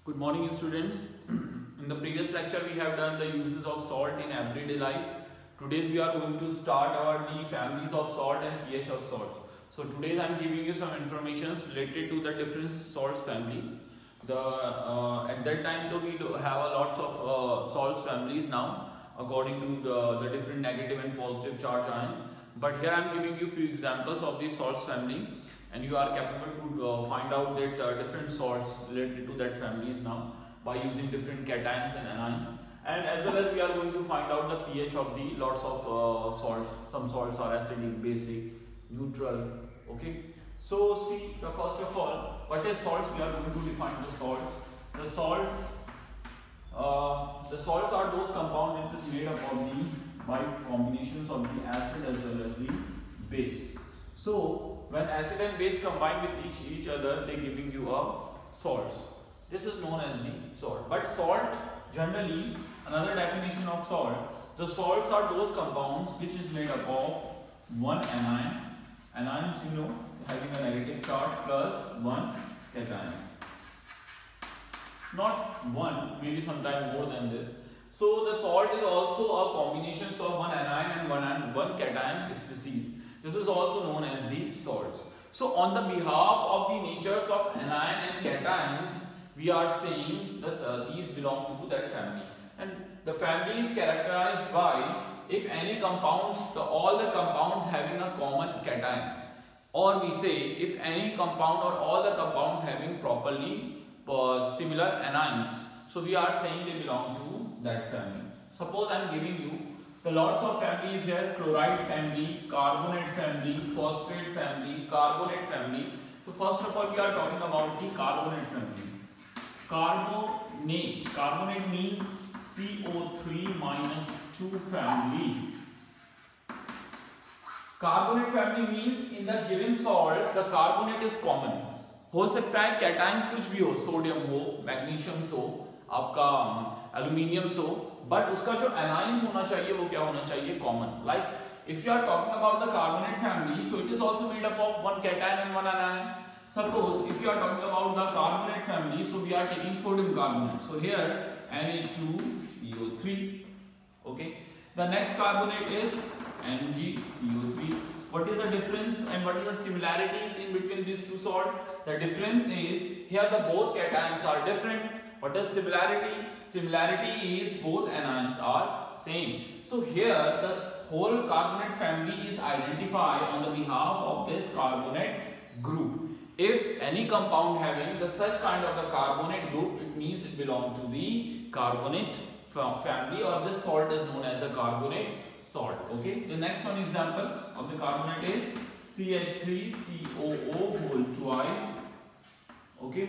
Good morning, students. In the previous lecture, we have done the uses of salt in everyday life. Today, we are going to start the families of salt and pH of salt. So today, I am giving you some information related to the different salts family. At that time, though, we do have a lots of salts families now, according to the different negative and positive charge ions. But here I am giving you few examples of the salts family, and you are capable to find out that different salts related to that families now by using different cations and anions. And as well as we are going to find out the pH of the lots of salts. Some salts are acidic, basic, neutral. Okay. So see, first of all, what is salts? We are going to define the salts. The salts are those compounds which is made up of by combinations of the acid as well as the base. So when acid and base combine with each other, they giving you a salt. This is known as the salt. But salt, generally, another definition of salt, the salts are those compounds which is made up of one anion. Anions, you know, having a negative charge plus one cation. Not one, maybe sometimes more than this. So the salt is also a combination of one anion and one cation species. This is also known as the salts. So on the behalf of the natures of anion and cations, we are saying that these belong to that family. And the family is characterized by if any compounds, all the compounds having a common cation. Or we say if any compound or all the compounds having properly similar anions. So we are saying they belong to that family. Suppose I am giving you the lots of families here: chloride family, carbonate family, phosphate family, carbonate family. So first of all, we are talking about the carbonate family. Carbonate means CO3 minus 2 family. Carbonate family means in the given salts the carbonate is common. हो सकता है cations कुछ भी हो, sodium हो, magnesium हो, आपका aluminium हो, बट उसका जो एनाइंस होना चाहिए वो क्या होना चाहिए? Common. Like if you are talking about the carbonate family, so it is also made up of one cation and one anion. Suppose if you are talking about the carbonate family, so we are taking sodium carbonate. So here Na2CO3. Okay. The next carbonate is NgCO3. What is the difference and what is the similarities in between these two salts? The difference is here the both cations are different. What is similarity? Similarity is both anions are same. So here the whole carbonate family is identified on the behalf of this carbonate group. If any compound having the such kind of the carbonate group, it means it belongs to the carbonate family, or this salt is known as the carbonate salt. Okay. The next one example of the carbonate is CH3COO whole twice. Okay.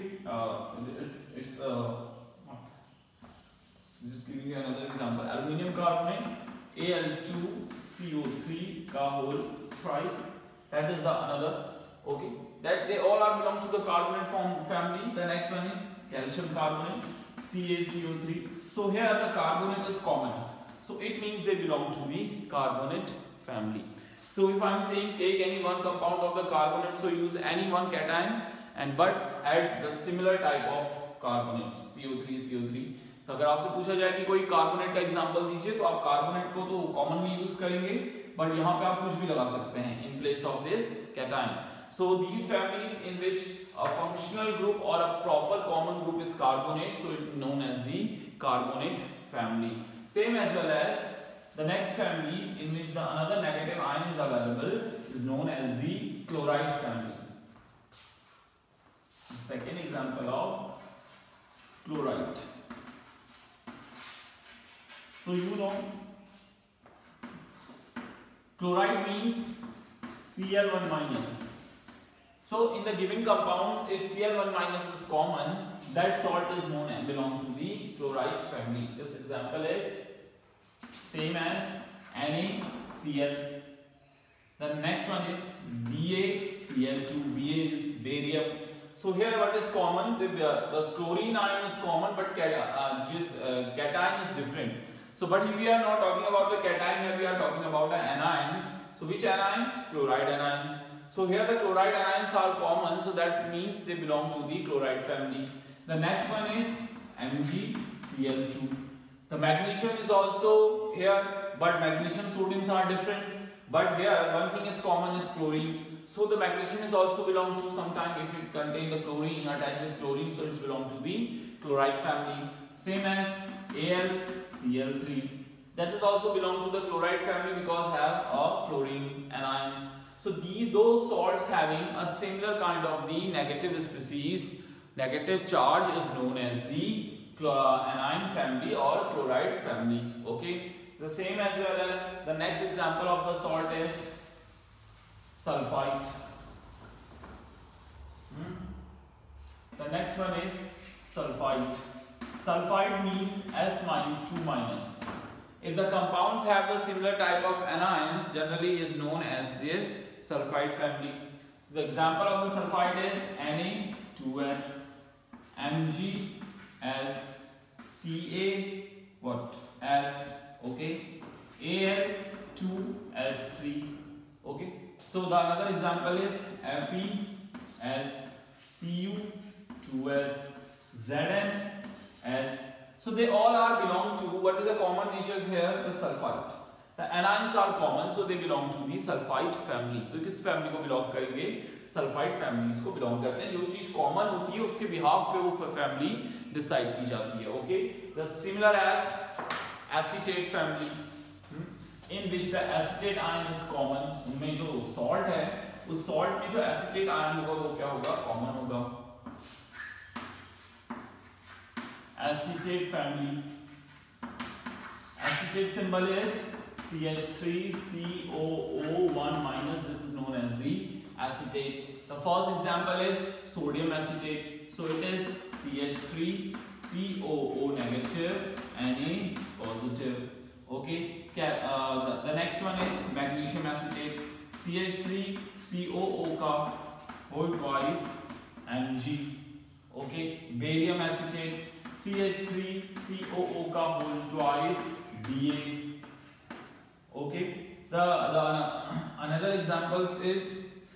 It's just giving you another example. Aluminium carbonate Al2CO3 का whole thrice. That is the another. Okay. That they all are belong to the carbonate family. The next one is calcium carbonate CaCO3. So here the carbonate is common. So it means they belong to the carbonate family. So if I am saying take any one compound of the carbonate, so use any one cation and but add the similar type of carbonate CO3. तो अगर आपसे पूछा जाए कि कोई carbonate का example दीजिए, तो आप कार्बोनेट को तो कॉमनली यूज करेंगे, बट यहाँ पे आप कुछ भी लगा सकते हैं in place of this cation. So these families in which a functional group or a proper common group is carbonate, so it is known as the carbonate family. Same as well as the next families in which the another negative ion is available is known as the chloride family. Second example of chloride. So you know chloride means Cl1 minus. So in the given compounds, if Cl1 minus is common, that salt is known and belong to the chloride family. This example is same as NaCl. The next one is BaCl2. Ba is barium. So here what is common? The chlorine ion is common, but cation is different. So but here we are not talking about the cation, here we are talking about the anions. So which anions? Chloride anions. So here the chloride anions are common, so that means they belong to the chloride family. The next one is MgCl2. The magnesium is also here, but magnesium sodiums are different. But here one thing is common is chlorine. So the magnesium is also belong to sometime if it contain the chlorine attached with chlorine, so it's belong to the chloride family. Same as AlCl3. That is also belong to the chloride family because have a chlorine anions. So those salts having a similar kind of the negative species, negative charge is known as the anion family or chloride family. Okay. The same as well as the next example of the salt is sulfite. The next one is sulfite. Sulfite means S-2-. If the compounds have the similar type of anions, generally is known as this sulfite family. So the example of the sulfite is Na2S, Mg Ca what S, okay, Al2S3, okay. So the another example is FeSCu2S, ZnS. So they all are belong to what is the common natures here? The sulfite. The anions are common, so they belong to the sulfite family. तो किस family को belong करेंगे? Sulfite family इसको belong करते हैं. जो चीज common होती है उसके behalf पे वो family decide की जाती है. Okay? The similar as acetate family, in which the acetate ion is common. उनमें जो salt है, उस salt में जो acetate ion होगा वो क्या होगा? Common होगा. Acetate family. Acetate symbol is CH3COO1-. This is known as the acetate. The first example is sodium acetate. So it is CH3COO- Na positive. Okay. The next one is magnesium acetate. CH3COO का whole twice Mg. Okay. Barium acetate. CH3COO का whole twice Ba. Okay. The another examples is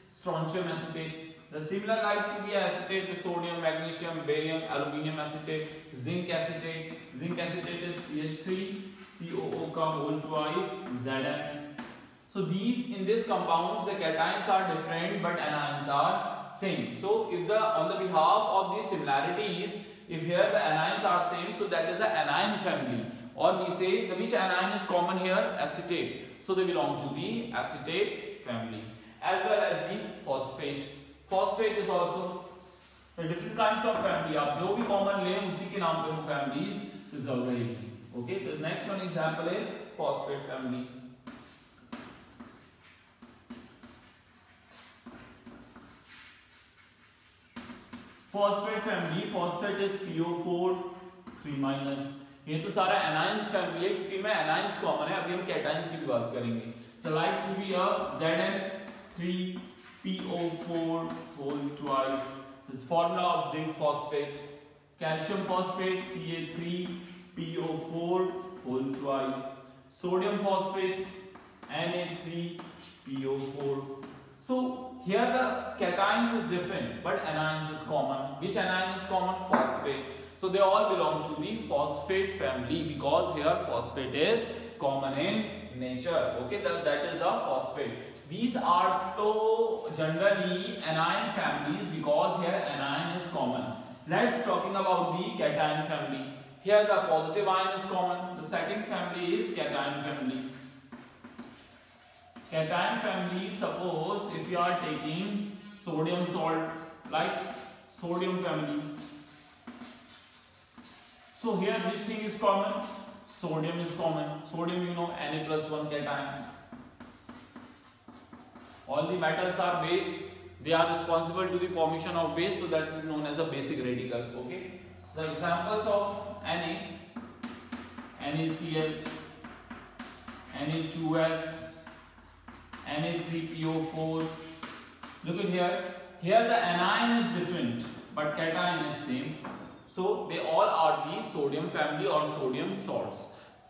strontium acetate. The similar like to be acetate, the sodium, magnesium, barium, aluminium acetate, zinc acetate. Zinc acetate is CH3COO का whole twice Zn. So these in this compounds the cations are different but anions are same. So if on the behalf of these similarities, if here the anions are same, so that is the anion family. Or we say which anion is common here? Acetate. So they belong to the acetate family. As well as the phosphate. Phosphate is also the different kinds of family. आप जो भी common ले उसी के नाम पे वो families reserve रहेगी. Okay. The next one example is phosphate family. Phosphate family. Phosphate is PO4 3-. ये तो सारा anions family है क्योंकि में anions common है. अभी हम cations की भी बात करेंगे. So like to be a Zn3PO4 whole twice. This formula of zinc phosphate. Calcium phosphate Ca3PO4 whole twice. Sodium phosphate Na3PO4. So here the cations is different but anions is common. Which anion is common? Phosphate. So they all belong to the phosphate family because here phosphate is common in nature. Okay, that is a phosphate. These are generally anion families because here anion is common. Let's talking about the cation family. Here the positive ion is common. The second family is cation family. Cation family, suppose if you are taking sodium salt, like sodium family. So here this thing is common. Sodium is common. Sodium you know Na+1 cation. All the metals are base. They are responsible to the formation of base. So that is known as a basic radical. Okay. The examples of Na, NaCl, Na2S, Na3PO4. Look at here. Here the anion is different, but cation is same. So they all are the sodium family or sodium salts.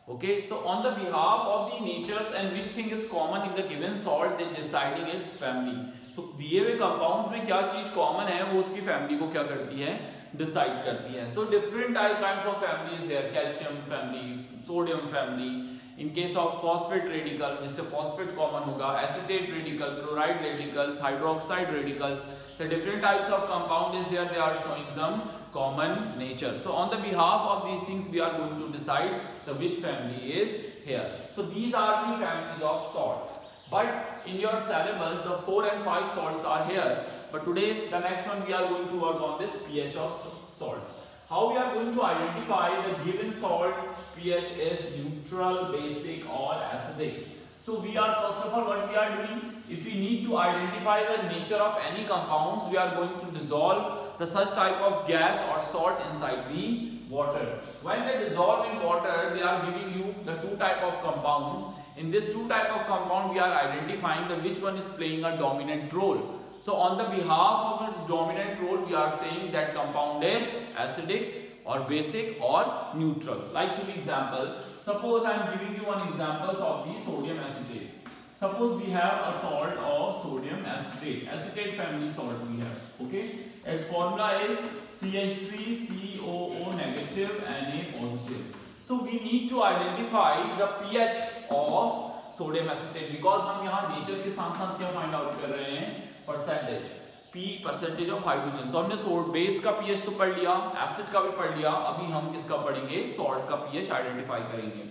Okay. So on the behalf of the natures and which thing is common in the given salt, they deciding its family. तो दिए हुए compounds में क्या चीज common है वो उसकी family को क्या करती है डिसाइड करती है. So different kinds of families here, calcium family, sodium family. In case of phosphate radical, जिससे phosphate common होगा, acetate radical, chloride radicals, hydroxide radicals, the different types of compound is here, they are showing some common nature. So on the behalf of these things we are going to decide the which family is here. So these are the families of salt. But in your syllabus the 4 and 5 salts are here. But today's the next one we are going to work on this pH of salts. How we are going to identify the given salt's pH is neutral, basic or acidic. So we are first of all what we are doing, if we need to identify the nature of any compounds, we are going to dissolve the such type of gas or salt inside the water. When they dissolve in water, they are giving you the two type of compounds. In this two type of compound, we are identifying the which one is playing a dominant role. So on the behalf of its dominant role, we are saying that compound is acidic or basic or neutral. Like to example, suppose I am giving you one examples of the sodium acetate. Suppose we have a salt of sodium acetate, acetate family salt we have, okay. Its formula is CH3COO negative Na positive. So we need to identify the pH of sodium acetate because हम यहाँ nature के साथ साथ क्या find out कर रहे हैं, percentage, P percentage of hydrogen. तो हमने सोल्ट बेस का pH तो पढ़ लिया, एसिड का भी पढ़ लिया, अभी हम किसका पढ़ेंगे, सॉल्ट का pH आइडेंटिफाई करेंगे.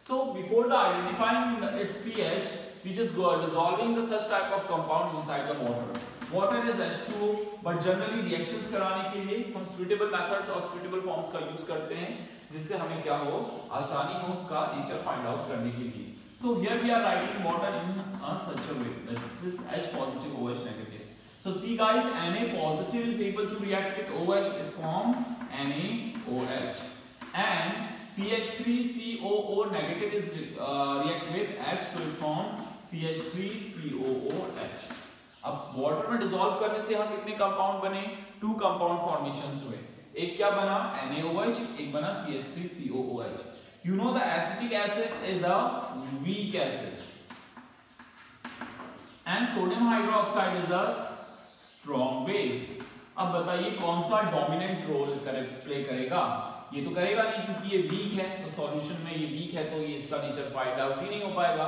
So before the identifying its pH, we just go dissolving the such type of compound inside the water. Water is H2O, but generally reactions कराने के लिए हम suitable methods और suitable forms का use करते हैं, जिससे हमें क्या हो, आसानी हो उसका nature find out करने के लिए. So here we are writing water in such a way that this is H positive OH negative. So see guys, Na positive is able to react with OH, it form NaOH, and CH3COO negative is react with H, so it form CH3COOH. अब water में dissolve करने से हम कितने compound बने, 2 compound formations हुए. एक क्या बना, NaOH, एक बना CH3COOH. You know the acetic acid is a weak acid and sodium hydroxide is a strong base. अब बताइए कौन सा डोमिनेंट रोल प्ले करेगा, ये तो करेगा नहीं क्योंकि ये वीक है, तो सॉल्यूशन में ये वीक है तो ये इसका नेचर फाइंड आउट ही नहीं हो पाएगा.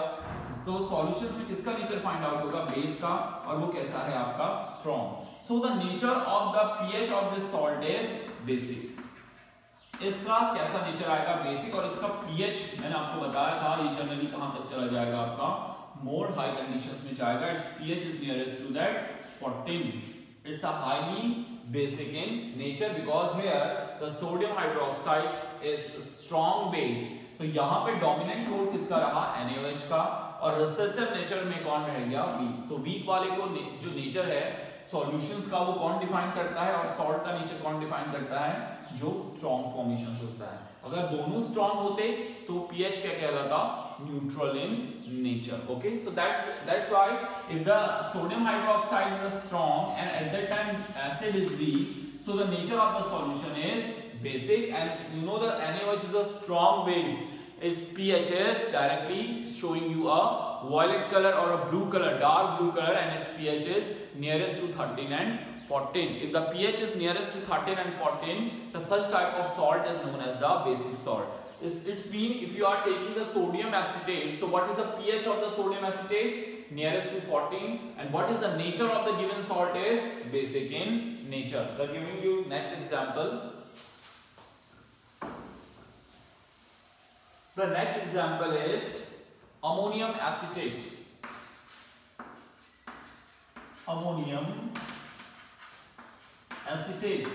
तो सॉल्यूशंस में किसका नेचर फाइंड आउट होगा, बेस का, और वो कैसा है आपका, strong. So the nature of the pH of this salt is basic. इसका कैसा नेचर आएगा, बेसिक, और इसका पीएच मैंने आपको बताया था ये जनरली कहां तक चला जाएगा आपका, मोर हाई कंडीशंस में जाएगा. It's pH is nearest to that 14. It's a highly basic in nature because here the sodium hydroxide is a strong base. तो यहाँ पे डोमिनेंट रोल किसका रहा, NaOH का, और रिसेसिव नेचर में कौन रह गया, वीक. तो वीक वाले को जो नेचर है सॉल्यूशंस का वो कौन डिफाइन करता है, और सॉल्ट का नेचर कौन डिफाइन करता है, जो स्ट्रॉन्ग फॉर्मेशंस होता है. अगर दोनों स्ट्रॉन्ग होते तो पीएच क्या कहलाता, neutral in nature. Okay, so that's why if the sodium hydroxide is strong and at that time acid is weak, so the nature of the solution is basic, and you know the NaOH is a strong base. Its pH is directly showing you a violet color or a blue color, dark blue color, and its pH is nearest to 13 and 14. If the pH is nearest to 13 and 14, the such type of salt is known as the basic salt. It's mean if you are taking the sodium acetate, so what is the pH of the sodium acetate? Nearest to 14. And what is the nature of the given salt is basic in nature. So giving you next example. The next example is ammonium acetate. Ammonium acetate.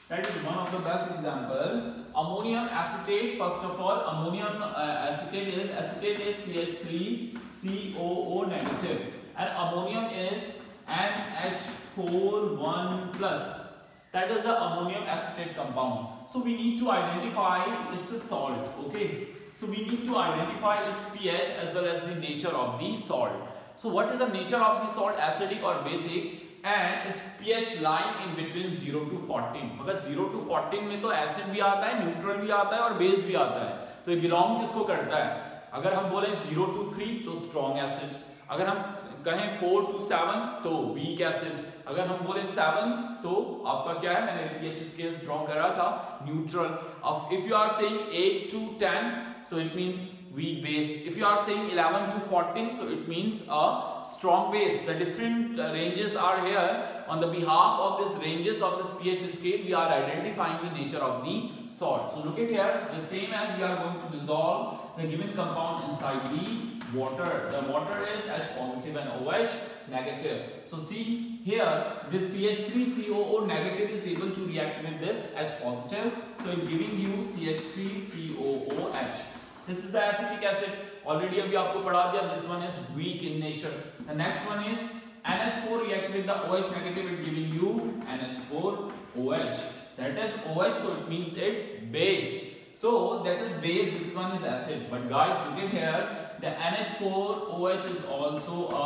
That is one of the best example. Ammonium acetate, first of all, ammonium acetate is CH3COO negative, and ammonium is NH41 plus. That is the ammonium acetate compound. So we need to identify it's a salt. Okay. So we need to identify its pH as well as the nature of the salt. So what is the nature of the salt, acidic or basic? And its pH lying in between 0 to 14. अगर 0 to 14 में तो acid भी आता है, neutral भी आता है और बेस भी आता है. तो ये बिलोंग किसको करता है, अगर हम बोले 0 to 3 तो स्ट्रॉन्ग एसिड, अगर हम कहें 4 to 7 तो वीक एसिड, अगर हम बोले 7 तो आपका क्या है, मैंने pH स्केल्स ड्रॉ करा था neutral. If you are saying 8 to 10, so it means weak base. If you are saying 11 to 14, so it means a strong base. The different ranges are here. On the behalf of these ranges of this pH scale, we are identifying the nature of the salt. So look at here, just same as we are going to dissolve the given compound inside the water. The water is H positive and OH negative. So see here, this CH3COO negative is able to react with this H positive. So in giving you CH3COOH. This is the acetic acid. Already अभी आपको पढ़ा दिया. This one is weak in nature. The next one is NH4 react with the OH negative, it giving you NH4OH. That is OH, so it means it's base. So that is base. This one is acid. But guys, look at here. The NH4OH is also a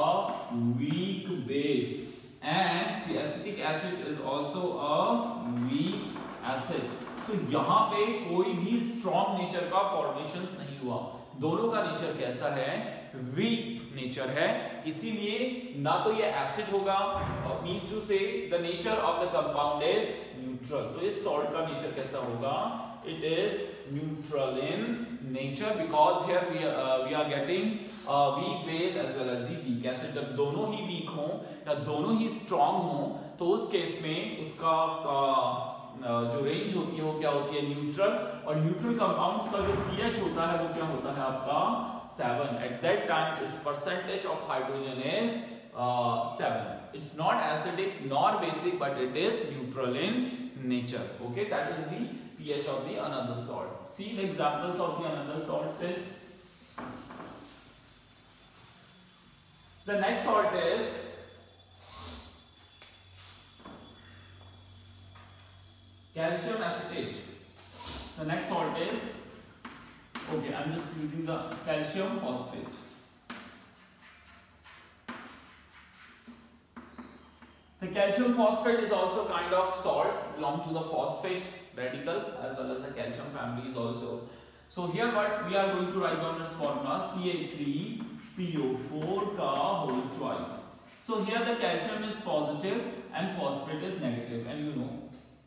weak base, and the acetic acid is also a weak acid. तो यहाँ पे कोई भी strong nature का formations नहीं हुआ. दोनों का नेचर कैसा है, वीक नेचर है. इसीलिए ना तो ये एसिड होगा, मींस टू से the nature of the compound is neutral. तो इस सॉल्ट का नेचर कैसा होगा, it is neutral in nature, because here we are getting weak base as well as the weak acid. जब दोनों ही वीक हों या दोनों ही स्ट्रॉन्ग हों तो उस केस में उसका जो रेंज होती है वो क्या होती है, न्यूट्रल. और न्यूट्रल कंपाउंड्स का जो pH होता है वो क्या होता है आपका 7. At that time its percentage of hydrogen is 7. It's not acidic nor basic, but it is neutral in nature. Okay, that is the pH of the another salt. See the examples of the another salts is. The next salt is calcium acetate. The next salt is, okay, I'm just using the calcium phosphate. The calcium phosphate is also kind of salts, belong to the phosphate radicals as well as the calcium families also. So here what we are going to write down its formula, Ca3PO4 ka whole twice. So here the calcium is positive and phosphate is negative, and you know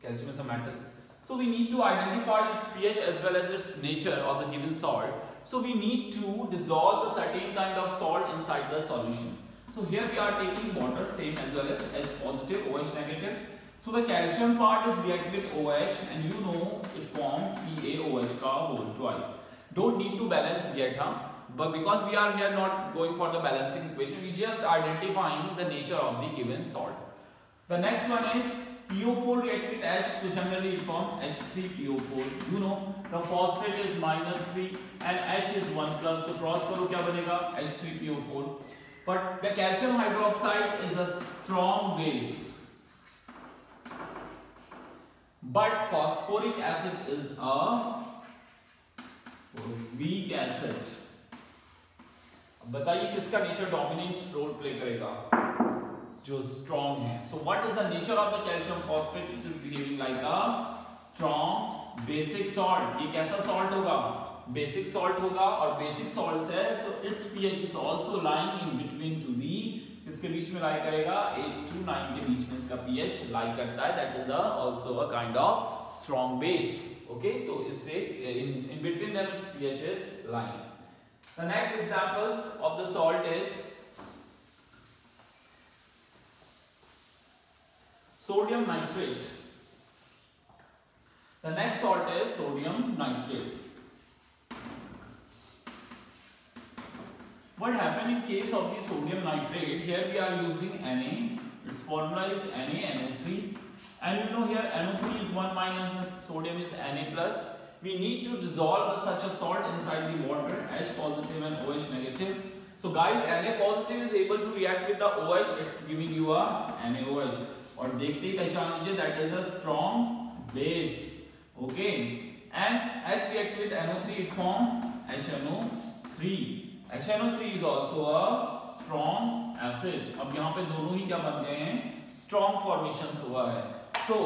calcium is a metal. So we need to identify its pH as well as its nature of the given salt. So we need to dissolve the certain kind of salt inside the solution. So here we are taking water, same as well as H positive, OH negative. So the calcium part is react with OH, and you know it forms CaOH ka whole twice. Don't need to balance yet, but because we are here not going for the balancing equation, we just identifying the nature of the given salt. The next one is PO4 react with H, so generally it forms H3PO4. You know the phosphate is -3 and H is 1+, तो cross करो क्या बनेगा, H3PO4. But the calcium hydroxide is a strong base, but phosphoric acid is a weak acid. बताइए किसका nature dominant role play करेगा, जो strong है. So what is the nature of the calcium phosphate, it is behaving like a strong basic salt. ये कैसा salt होगा, basic salt होगा, और बेसिक सॉल्ट है so it's pH is also lying in between two the, किसके बीच में लाई करेगा, 8 to 9 के बीच में इसका pH लाई करता है. That is also a kind of strong base. Okay, तो इससे in between them it's pH is lying. The next examples of the salt is sodium nitrate. The next salt is sodium nitrate. What happened in case of the sodium nitrate? Here we are using Na. Its formula is NaNO3, and you know here NO3 is 1 minus, sodium is Na plus. We need to dissolve such a salt inside the water, H positive and OH negative. So guys, Na positive is able to react with the OH. It's giving you a NaOH. और देखते ही पहचान लीजिए that is a strong base. Okay, and H react with NO3, it form HNO3. HNO3 is also a strong acid. अब यहाँ पे दोनों ही क्या बन गए हैं, strong formations हुआ है. So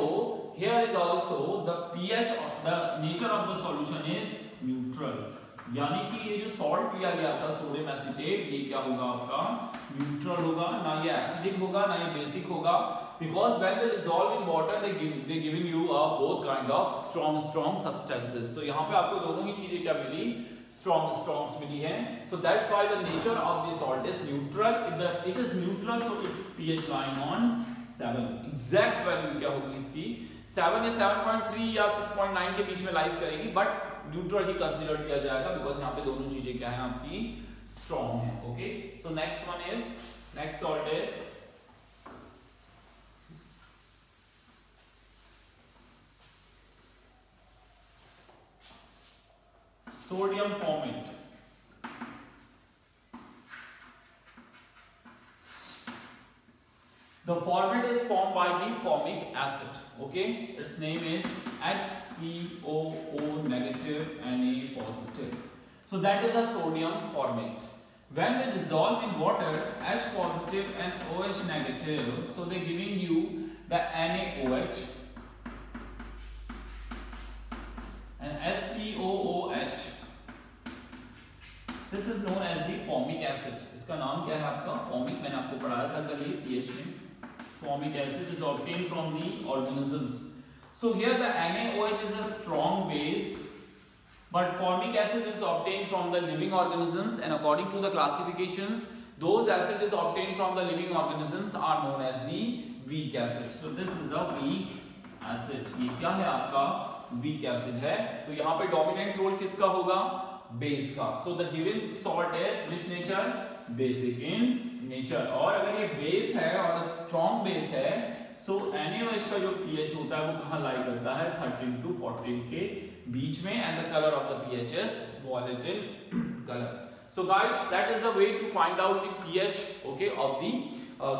here is also the pH of the nature of the solution is neutral. यानी कि ये जो सॉल्ट लिया गया था सोडियम एसिटेट, ये क्या होगा आपका न्यूट्रल होगा, ना ये एसिडिक होगा ना ये बेसिक होगा. because when they dissolve in water they giving you both kind of strong substances. तो यहाँ पे आपको दोनों ही चीजें क्या मिली, strongs मिली हैं. So that's why the nature of the salt is neutral. If it is neutral, so its pH lying on 7. Exact value क्या होगी इसकी 7 या 7.3 या 6.9 के बीच में लाइज करेगी, बट न्यूट्रल ही कंसीडर किया जाएगा बिकॉज यहाँ पे दोनों चीजें क्या है आपकी स्ट्रॉन्ग है. Okay, so next salt is sodium formate. The formate is formed by the formic acid. Okay, its name is HCOO negative Na positive. So that is a sodium formate. When they dissolve in water, H positive and OH negative, so they giving you the NaOH and HCOOH. This is known as the formic acid. इसका नाम क्या है आपका formic, मैंने आपको पढ़ाया था कल ही पीएच में. Formic acid is obtained from the organisms. So here the NaOH is a strong base, but formic acid is obtained from the living organisms, and according to the classifications, those acids obtained from the living organisms are known as the weak acid. So this is a weak acid. ये क्या है आपका weak acid है. तो यहाँ पे dominant role किसका होगा, बेस का. So the given salt is which nature, basic in nature. और अगर ये बेस है और स्ट्रॉन्ग बेस है, सो NaOH का जो pH होता है वो कहाँ लाई करता है 13 to 14 के बीच में, and the colour of the pH is volatile color. So guys, that is the way to find out the pH, okay, of the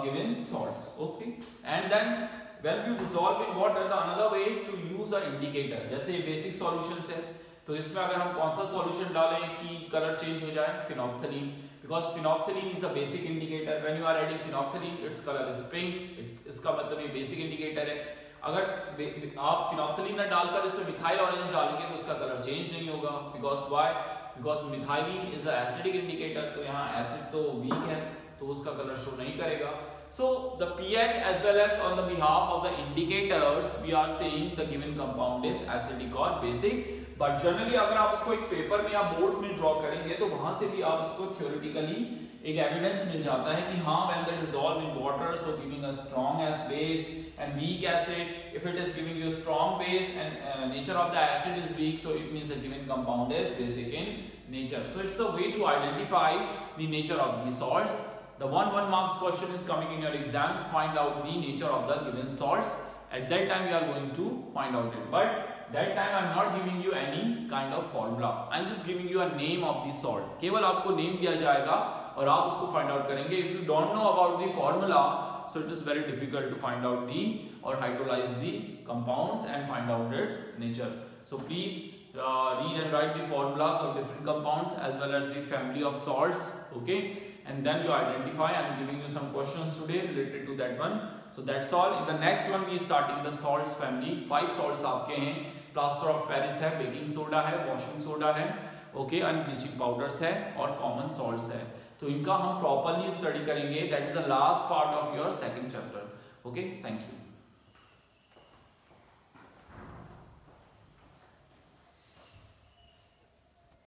given salts. Okay, and then when you dissolve in water, the another way to use the indicator. जैसे ये basic solutions है, तो इसमें अगर हम कौन सा solution डालें कि कलर चेंज हो जाए, phenolphthalein, because phenolphthalein is a basic indicator. When you are adding phenolphthalein, its colour is pink. इसका मतलब ये बेसिक इंडिकेटर है. अगर आप फिनोल्फथलीन ना डालकर इसमें मिथाइल ऑरेंज डालेंगे तो उसका कलर चेंज नहीं होगा. Because why, because methylene is a acidic indicator. तो यहाँ एसिड तो वीक है तो उसका कलर शो नहीं करेगा. So the pH as well as on the behalf of the indicators we are saying the given compound is acidic or basic. But generally अगर आप उसको एक पेपर में या बोर्ड्स में ड्रॉ करेंगे तो वहां से भी आप इसको theoretically एक एविडेंस मिल जाता है कि हाँ when they dissolve in water, so giving a strong as base and weak acid. If it is giving you strong base and nature of the acid is weak, so it means the given compound is basic in nature. So it's a way to identify the nature of the salts. The 1 marks question is coming in your exams. Find out the nature of the given salts. At that time you are going to find out it. But that time I am not giving you any kind of formula. I am just giving you a name of the salt. केवल आपको name दिया जाएगा और आप उसको find out करेंगे. If you don't know about the formula, so it is very difficult to find out the or hydrolyze the compounds and find out its nature. So please read and write the formulas of different compounds as well as the family of salts. Okay. And then you identify. I am giving you some questions today related to that one. So that's all. In the next one we are starting the salts family. 5 salts आपके हैं. Plaster of Paris है, baking soda है, washing soda है, okay, and bleaching powders है और common salts है. तो इनका हम प्रॉपर्ली स्टडी करेंगे. That is the last part of your second chapter. Okay, thank you.